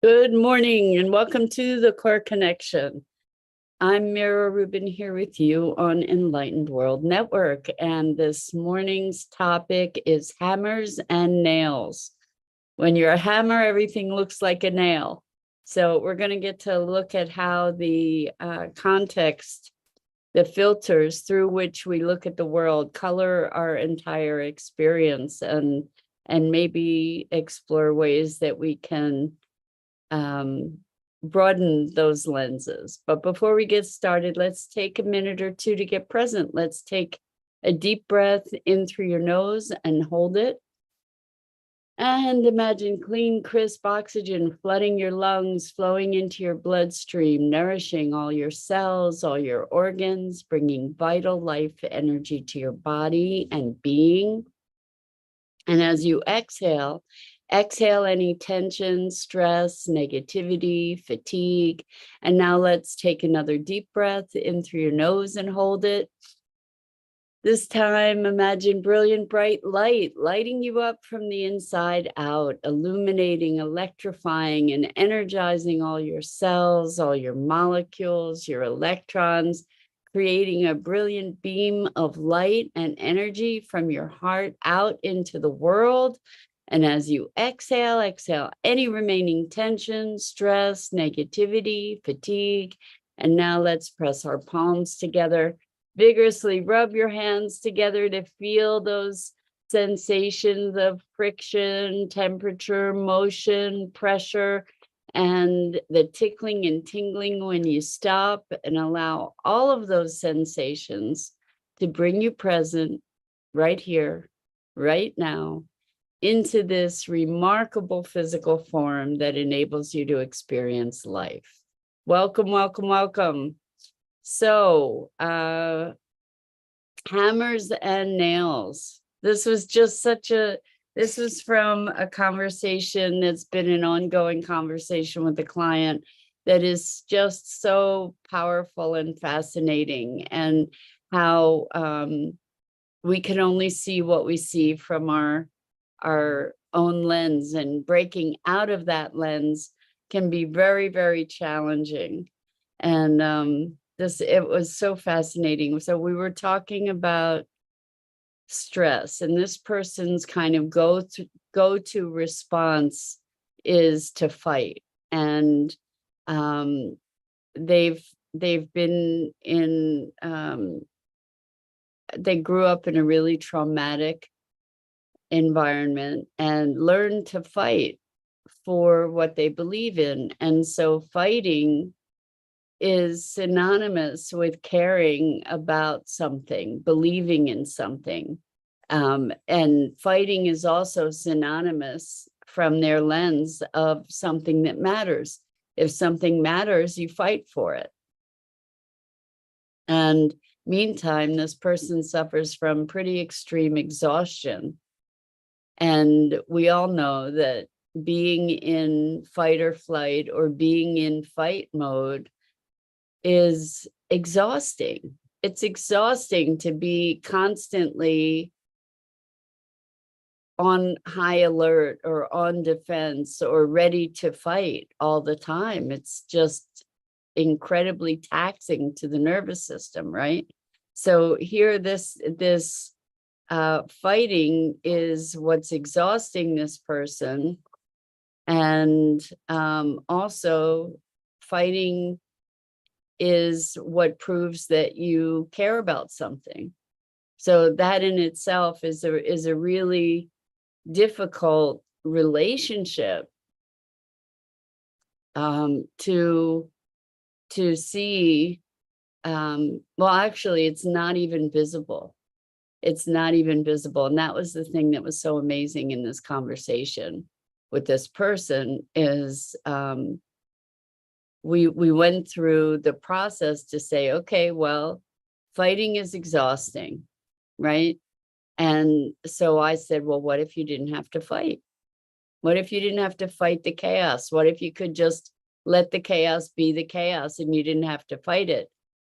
Good morning and welcome to the Core Connection. I'm Mira Rubin here with you on Enlightened World Network, and this morning's topic is hammers and nails. When you're a hammer, everything looks like a nail. So we're going to get to look at how the context, the filters through which we look at the world, color our entire experience, and maybe explore ways that we can broaden those lenses. But before we get started, let's take a minute or two to get present. Let's take a deep breath in through your nose and hold it. And imagine clean, crisp oxygen flooding your lungs, flowing into your bloodstream, nourishing all your cells, all your organs, bringing vital life energy to your body and being. And as you exhale any tension, stress, negativity, fatigue. And now let's take another deep breath in through your nose and hold it. This time, imagine brilliant, bright light lighting you up from the inside out, illuminating, electrifying, and energizing all your cells, all your molecules, your electrons, creating a brilliant beam of light and energy from your heart out into the world. And as you exhale any remaining tension, stress, negativity, fatigue. And now let's press our palms together. Vigorously rub your hands together to feel those sensations of friction, temperature, motion, pressure, and the tickling and tingling when you stop, and allow all of those sensations to bring you present right here, right now, into this remarkable physical form that enables you to experience life. Welcome, welcome, welcome. So, hammers and nails. This was from a conversation that's been an ongoing conversation with the client that is just so powerful and fascinating, and how we can only see what we see from our own lens, and breaking out of that lens can be very, very challenging. And it was so fascinating. So we were talking about stress, and this person's kind of go-to response is to fight. And they've been in they grew up in a really traumatic environment and learned to fight for what they believe in. And so fighting is synonymous with caring about something, believing in something. And fighting is also synonymous from their lens of something that matters. If something matters, you fight for it. And meantime, this person suffers from pretty extreme exhaustion. And we all know that being in fight or flight, or being in fight mode, is exhausting. It's exhausting to be constantly on high alert or on defense or ready to fight all the time. It's just incredibly taxing to the nervous system, right? So here, this fighting is what's exhausting this person. And also fighting is what proves that you care about something. So that in itself is a really difficult relationship to see. Well, actually, it's not even visible. It's not even visible. And that was the thing that was so amazing in this conversation with this person is we went through the process to say, okay, well, fighting is exhausting, right? And so I said, well, what if you didn't have to fight? What if you didn't have to fight the chaos? What if you could just let the chaos be the chaos and you didn't have to fight it?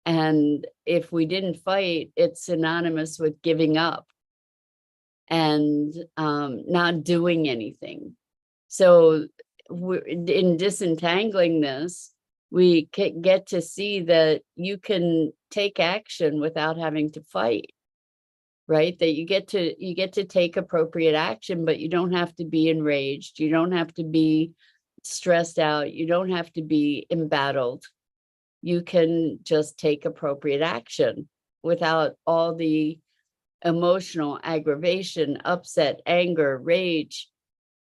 And if we didn't fight, it's synonymous with giving up and not doing anything. So in disentangling this, we get to see that you can take action without having to fight, right? That you get to take appropriate action, but you don't have to be enraged. You don't have to be stressed out. You don't have to be embattled. You can just take appropriate action without all the emotional aggravation, upset, anger, rage,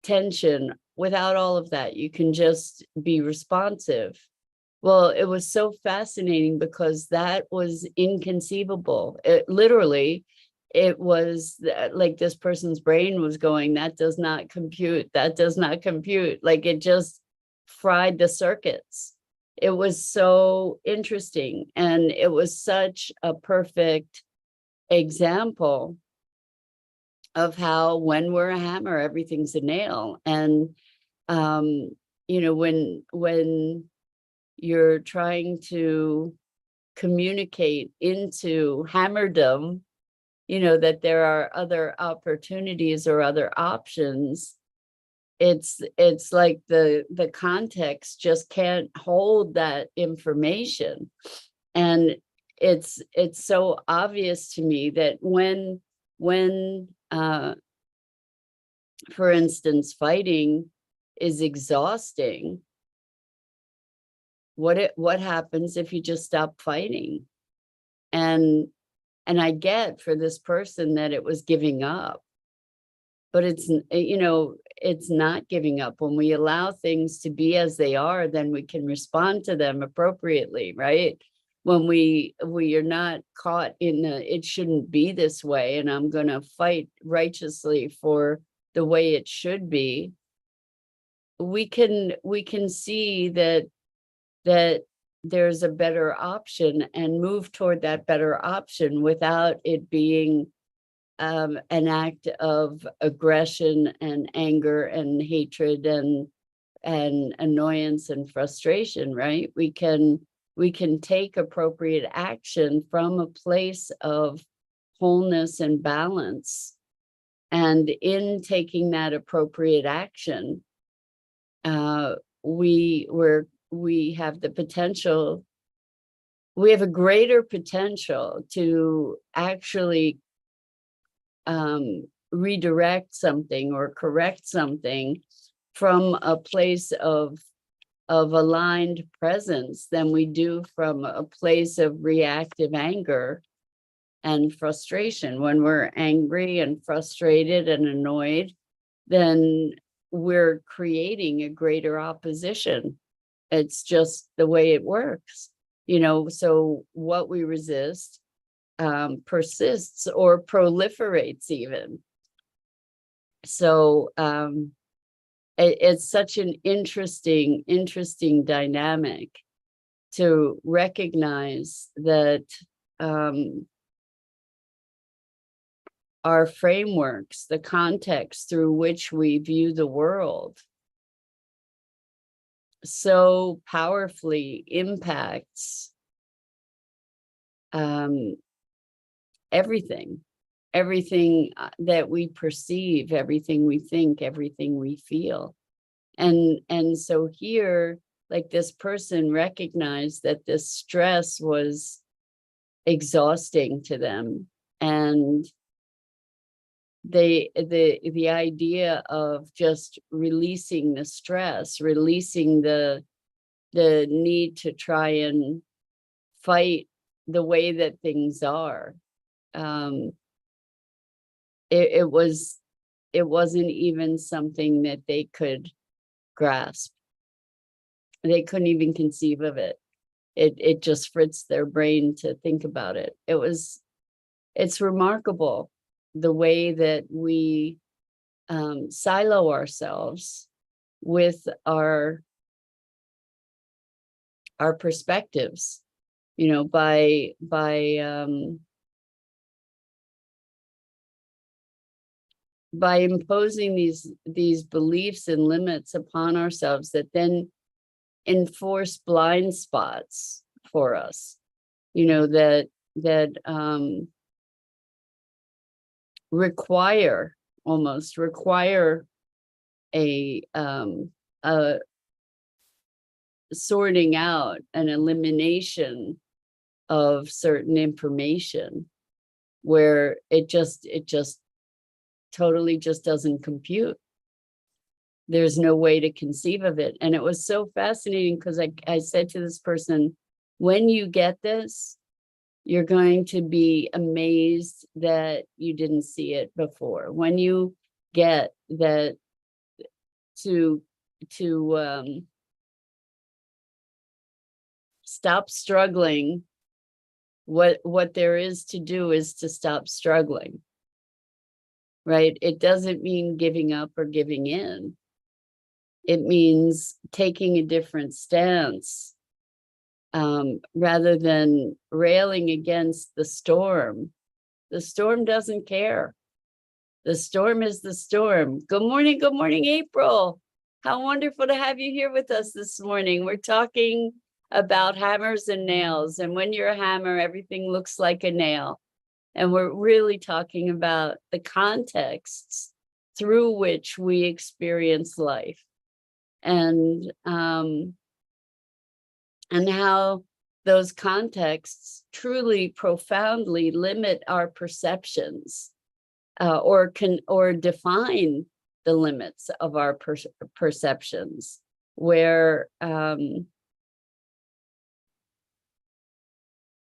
tension. Without all of that, you can just be responsive. Well, it was so fascinating because that was inconceivable. Literally, it was like this person's brain was going, that does not compute, that does not compute. Like it just fried the circuits. It was so interesting. And it was such a perfect example of how when we're a hammer, everything's a nail. And, when you're trying to communicate into hammerdom, that there are other opportunities or other options, it's like the context just can't hold that information. And it's so obvious to me that when for instance, fighting is exhausting, what happens if you just stop fighting? And I get for this person that it was giving up, but it's not giving up. When we allow things to be as they are, then we can respond to them appropriately, right? When we are not caught in it shouldn't be this way, and I'm going to fight righteously for the way it should be, we can see that there's a better option and move toward that better option without it being an act of aggression and anger and hatred and annoyance and frustration, right? We can take appropriate action from a place of wholeness and balance. And in taking that appropriate action, we have the potential, we have a greater potential to actually redirect something or correct something from a place of aligned presence than we do from a place of reactive anger and frustration. When we're angry and frustrated and annoyed, then we're creating a greater opposition. It's just the way it works, so what we resist persists or proliferates even. So it's such an interesting dynamic to recognize that our frameworks, the context through which we view the world, so powerfully impacts everything that we perceive, everything we think, everything we feel. And so here, like this person recognized that this stress was exhausting to them, and the idea of just releasing the stress, releasing the need to try and fight the way that things are, it wasn't even something that they could grasp. They couldn't even conceive of it. It just fritzed their brain to think about it. It's remarkable the way that we silo ourselves with our perspectives, by imposing these beliefs and limits upon ourselves that then enforce blind spots for us, that require a sorting out an elimination of certain information where it just totally just doesn't compute. There's no way to conceive of it. And it was so fascinating because I said to this person, when you get this, you're going to be amazed that you didn't see it before. When you get that to stop struggling, what there is to do is to stop struggling, right? It doesn't mean giving up or giving in. It means taking a different stance, rather than railing against the storm. The storm doesn't care. The storm is the storm. Good morning, April. How wonderful to have you here with us this morning. We're talking about hammers and nails. And when you're a hammer, everything looks like a nail. And we're really talking about the contexts through which we experience life. And how those contexts truly profoundly limit our perceptions, or define the limits of our perceptions, where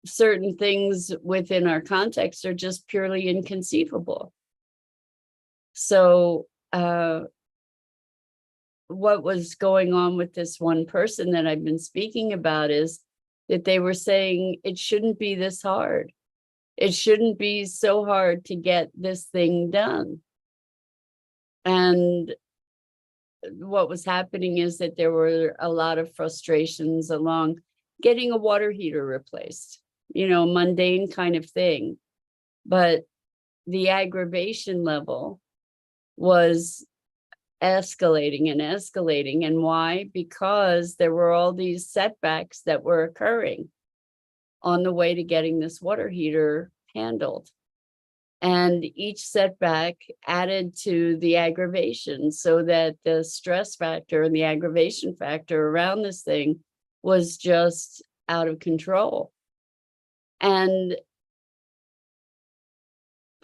certain things within our context are just purely inconceivable. So what was going on with this one person that I've been speaking about is that they were saying it shouldn't be this hard. It shouldn't be so hard to get this thing done. And what was happening is that there were a lot of frustrations along getting a water heater replaced, mundane kind of thing. But the aggravation level was escalating and escalating. And why? Because there were all these setbacks that were occurring on the way to getting this water heater handled. And each setback added to the aggravation, so that the stress factor and the aggravation factor around this thing was just out of control. And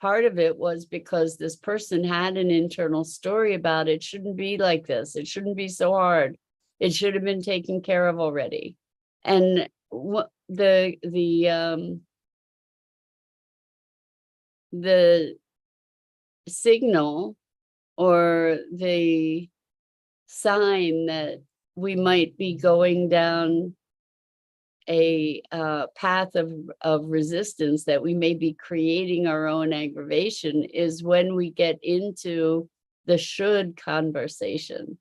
part of it was because this person had an internal story about it shouldn't be like this. It shouldn't be so hard. It should have been taken care of already. And the signal or the sign that we might be going down a path of resistance, that we may be creating our own aggravation, is when we get into the should conversation.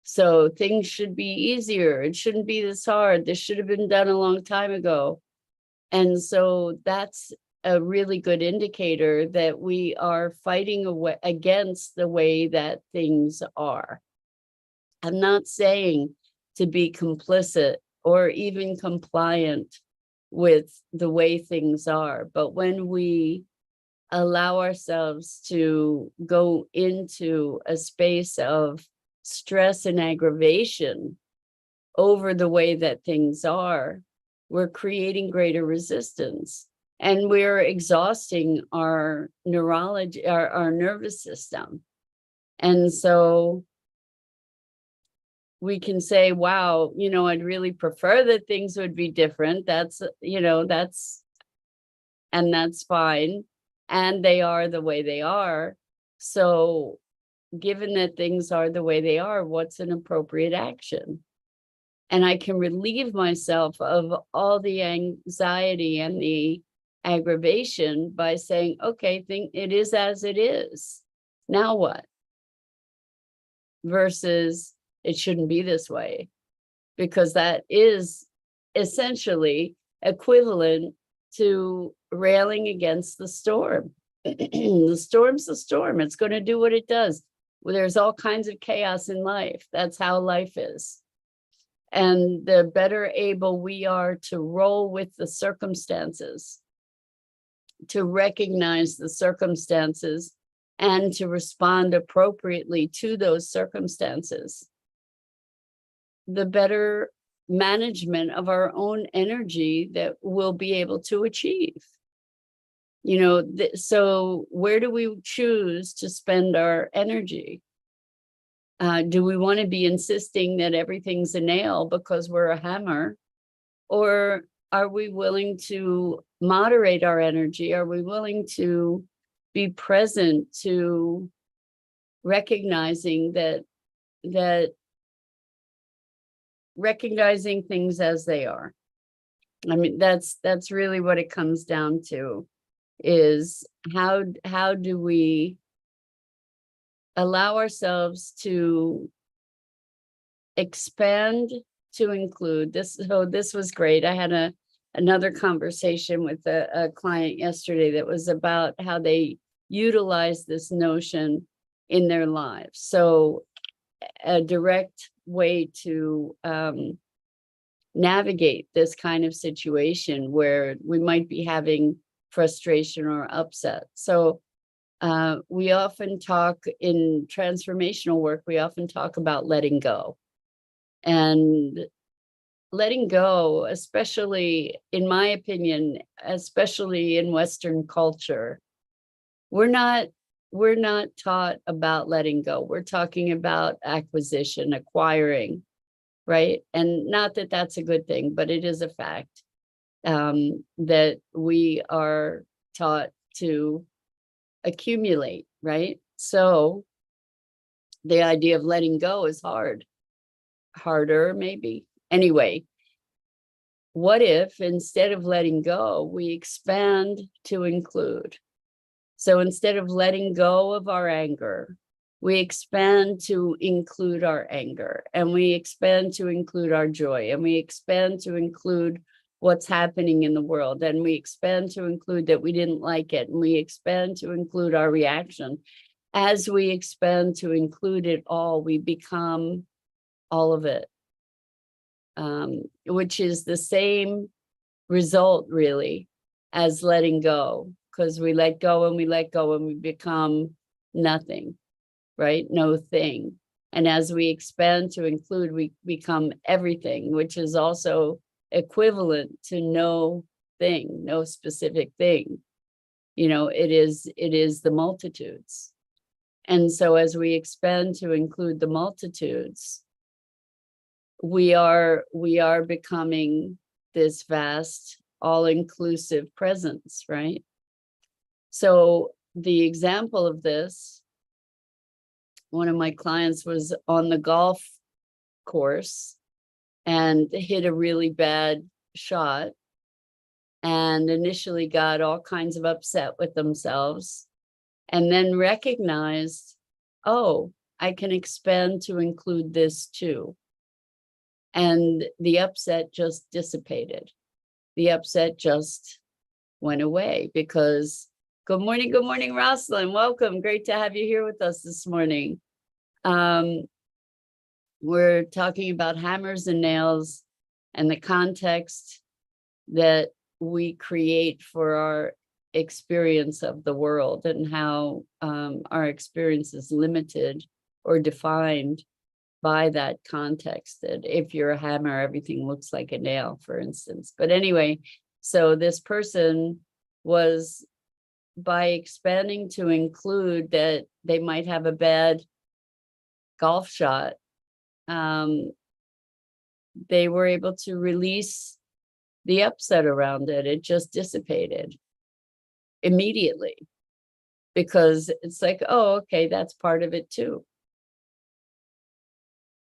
So things should be easier. It shouldn't be this hard. This should have been done a long time ago. And so that's a really good indicator that we are fighting against the way that things are. I'm not saying to be complicit or even compliant with the way things are. But when we allow ourselves to go into a space of stress and aggravation over the way that things are, we're creating greater resistance. And we're exhausting our neurology, our nervous system. And so we can say, wow, I'd really prefer that things would be different. That's fine. And they are the way they are. So given that things are the way they are, what's an appropriate action? And I can relieve myself of all the anxiety and the aggravation by saying, okay, it is as it is. Now what? Versus, it shouldn't be this way, because that is essentially equivalent to railing against the storm. The storm's the storm. It's going to do what it does. Well, there's all kinds of chaos in life. That's how life is. And the better able we are to roll with the circumstances, to recognize the circumstances, and to respond appropriately to those circumstances, the better management of our own energy that we'll be able to achieve. You know, so where do we choose to spend our energy? Do we want to be insisting that everything's a nail because we're a hammer? Or are we willing to moderate our energy? Are we willing to be present to recognizing recognizing things as they are? I mean, that's really what it comes down to, is how do we allow ourselves to expand to include this. So this was great. I had another conversation with a client yesterday that was about how they utilize this notion in their lives. So a direct way to navigate this kind of situation where we might be having frustration or upset. So we often talk in transformational work, we often talk about letting go. And letting go, especially in my opinion, especially in Western culture, we're not taught about letting go. We're talking about acquisition, acquiring, right? And not that that's a good thing, but it is a fact that we are taught to accumulate, right? So the idea of letting go is harder maybe. Anyway, what if instead of letting go, we expand to include? So instead of letting go of our anger, we expand to include our anger, and we expand to include our joy, and we expand to include what's happening in the world, and we expand to include that we didn't like it, and we expand to include our reaction. As we expand to include it all, we become all of it, which is the same result really as letting go, because we let go and we let go and we become nothing, right? No thing. And as we expand to include, we become everything, which is also equivalent to no thing, no specific thing. You know, it is the multitudes. And so as we expand to include the multitudes, we are becoming this vast, all-inclusive presence, right? So the example of this, one of my clients was on the golf course and hit a really bad shot, and initially got all kinds of upset with themselves, and then recognized, oh, I can expand to include this too. And the upset just dissipated. The upset just went away because, good morning, Rosalind. Welcome. Great to have you here with us this morning. We're talking about hammers and nails and the context that we create for our experience of the world, and how our experience is limited or defined by that context. That if you're a hammer, everything looks like a nail, for instance. But anyway, so this person was, by expanding to include that they might have a bad golf shot, they were able to release the upset around it. It just dissipated immediately, because it's like, oh, okay, that's part of it too.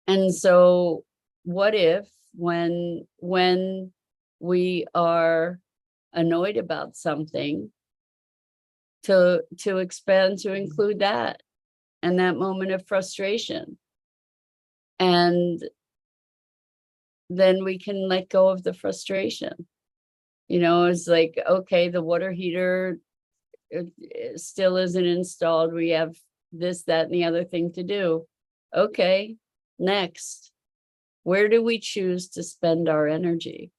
And so what if when we are annoyed about something, to expand to include that and that moment of frustration, and then we can let go of the frustration. You know, it's like, okay, the water heater still isn't installed. We have this, that, and the other thing to do. Okay, next, where do we choose to spend our energy?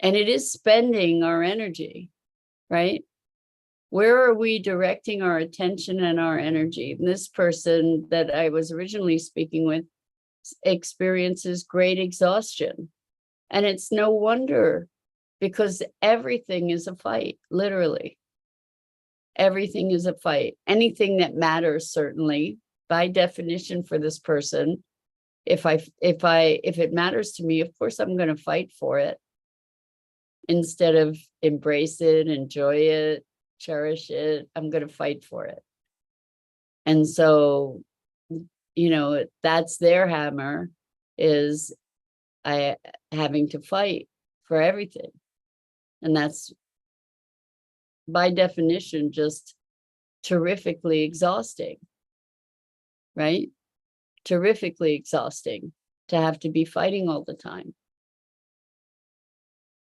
And it is spending our energy, right? Where are we directing our attention and our energy? And this person that I was originally speaking with experiences great exhaustion. And it's no wonder, because everything is a fight, literally. Everything is a fight. Anything that matters, certainly, by definition for this person, if it matters to me, of course I'm going to fight for it instead of embrace it, enjoy it, cherish it. I'm going to fight for it. And so, that's their hammer, is I having to fight for everything. And that's by definition just terrifically exhausting, right? Terrifically exhausting to have to be fighting all the time.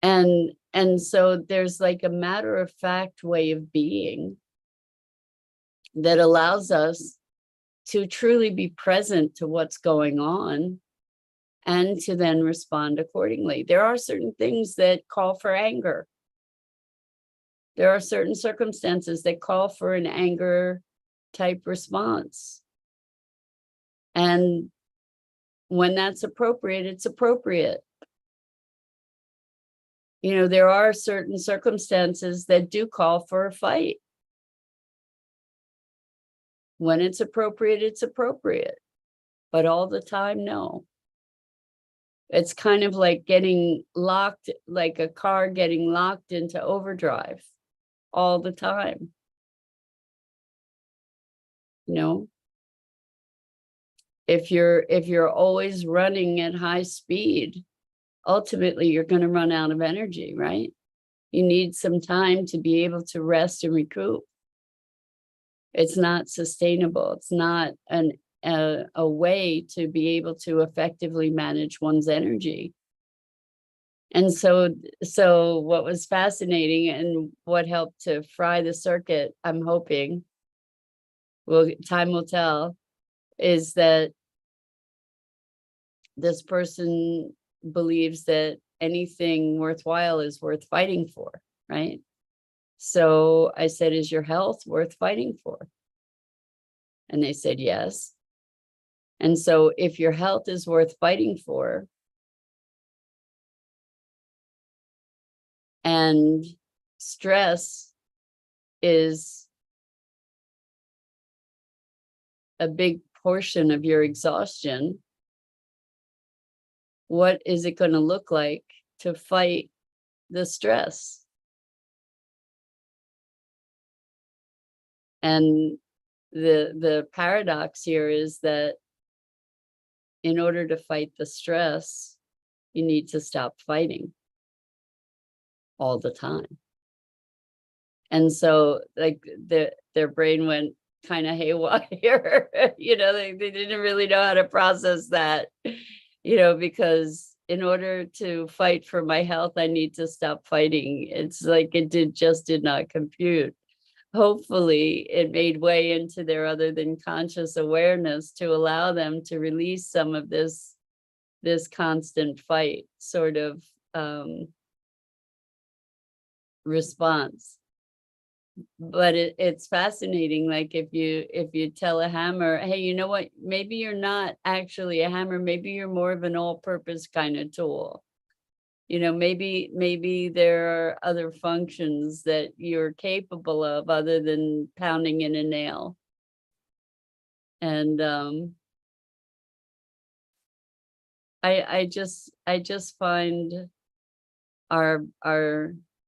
And so there's like a matter of fact way of being that allows us to truly be present to what's going on and to then respond accordingly. There are certain things that call for anger. There are certain circumstances that call for an anger type response. And when that's appropriate, it's appropriate. There are certain circumstances that do call for a fight. When it's appropriate, it's appropriate. But all the time, no. It's kind of like getting locked, like a car getting locked into overdrive all the time. If you're always running at high speed, ultimately you're going to run out of energy, right? You need some time to be able to rest and recoup. It's not sustainable. It's not a way to be able to effectively manage one's energy. And so what was fascinating and what helped to fry the circuit, I'm hoping, time will tell, is that this person believes that anything worthwhile is worth fighting for, right? So I said, is your health worth fighting for? And they said, yes. And so if your health is worth fighting for, and stress is a big portion of your exhaustion, what is it going to look like to fight the stress? And the paradox here is that in order to fight the stress, you need to stop fighting all the time. And so like their brain went kind of haywire. They didn't really know how to process that, because in order to fight for my health, I need to stop fighting. It's like it did not compute. Hopefully it made way into their other than conscious awareness to allow them to release some of this constant fight sort of response. But it's fascinating. Like if you tell a hammer, hey, you know what, maybe you're not actually a hammer, maybe you're more of an all-purpose kind of tool. Maybe there are other functions that you're capable of other than pounding in a nail. And I just find our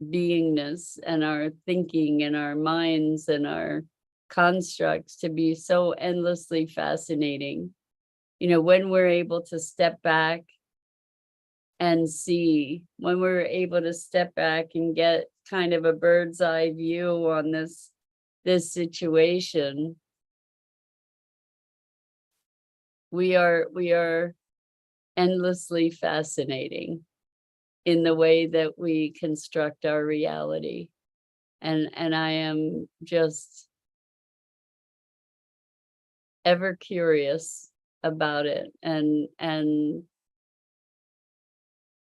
beingness and our thinking and our minds and our constructs to be so endlessly fascinating. When we're able to step back and see, when we're able to step back and get kind of a bird's eye view on this situation, we are endlessly fascinating in the way that we construct our reality. And I am just ever curious about it and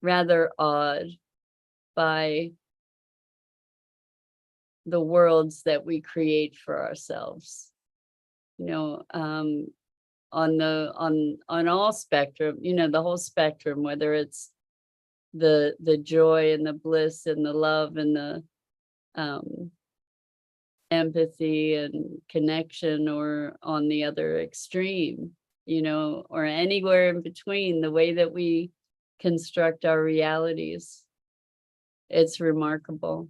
rather awed by the worlds that we create for ourselves. on all spectrum, the whole spectrum, whether it's the joy and the bliss and the love and the um, empathy and connection, or on the other extreme, or anywhere in between, the way that we construct our realities, it's remarkable.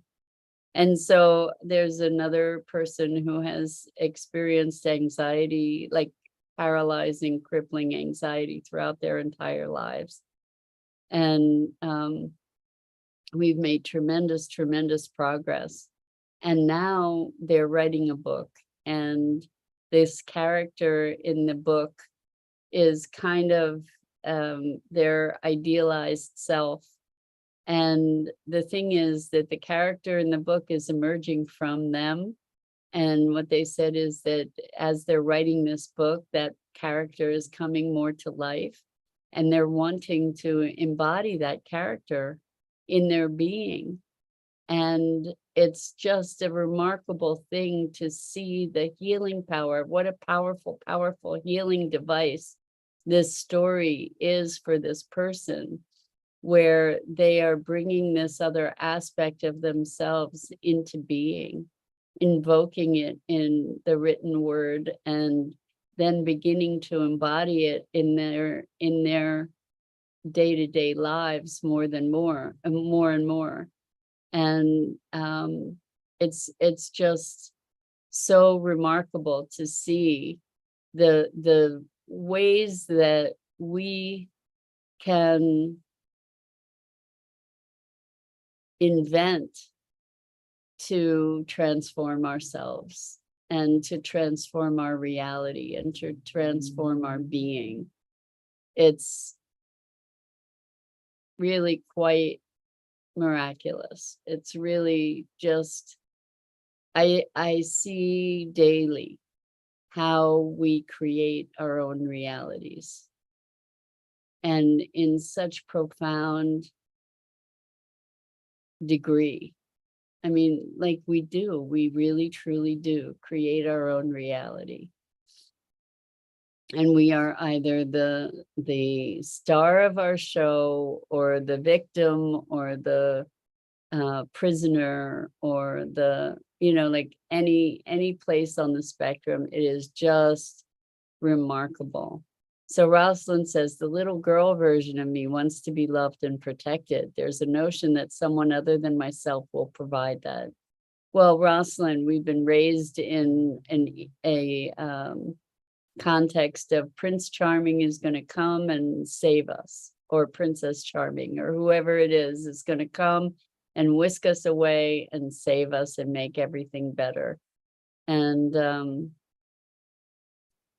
And so there's another person who has experienced anxiety, like paralyzing, crippling anxiety throughout their entire lives. And we've made tremendous, tremendous progress. And now they're writing a book. And this character in the book is kind of their idealized self. And the thing is that the character in the book is emerging from them. And what they said is that as they're writing this book, that character is coming more to life. And they're wanting to embody that character in their being. And it's just a remarkable thing to see the healing power. What a powerful, powerful healing device this story is for this person, where they are bringing this other aspect of themselves into being, invoking it in the written word, and then beginning to embody it in their day-to-day lives more and more. And it's just so remarkable to see the ways that we can invent to transform ourselves and to transform our reality and to transform our being. It's really quite miraculous. It's really just, I see daily how we create our own realities, and in such profound degree. I mean, like we really truly do create our own reality. And we are either the star of our show, or the victim, or the prisoner, or the, like any place on the spectrum. It is just remarkable. So Rosalind says, the little girl version of me wants to be loved and protected. There's a notion that someone other than myself will provide that. Well, Rosalind, we've been raised in a context of Prince Charming is going to come and save us, or Princess Charming, or whoever it is going to come and whisk us away and save us and make everything better. And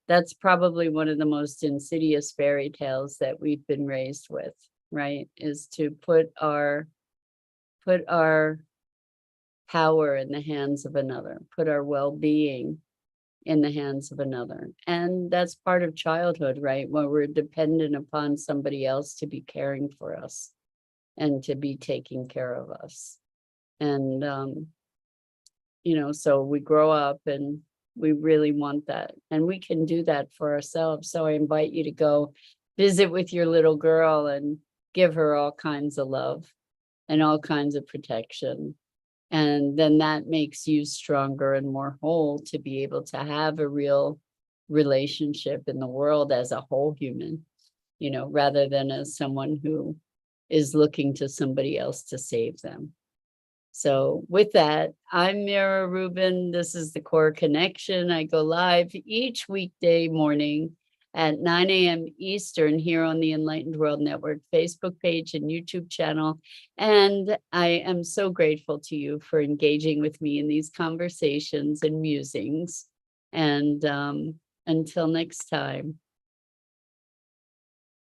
that's probably one of the most insidious fairy tales that we've been raised with, right? Is to put our power in the hands of another, put our well-being in the hands of another. And that's part of childhood, right? Where we're dependent upon somebody else to be caring for us and to be taking care of us. And, so we grow up and we really want that. And we can do that for ourselves. So I invite you to go visit with your little girl and give her all kinds of love and all kinds of protection. And then that makes you stronger and more whole to be able to have a real relationship in the world as a whole human, rather than as someone who is looking to somebody else to save them. So with that, I'm Mira Rubin. This is the Core Connection. I go live each weekday morning at 9 a.m. Eastern here on the Enlightened World Network Facebook page and YouTube channel. And I am so grateful to you for engaging with me in these conversations and musings. And until next time.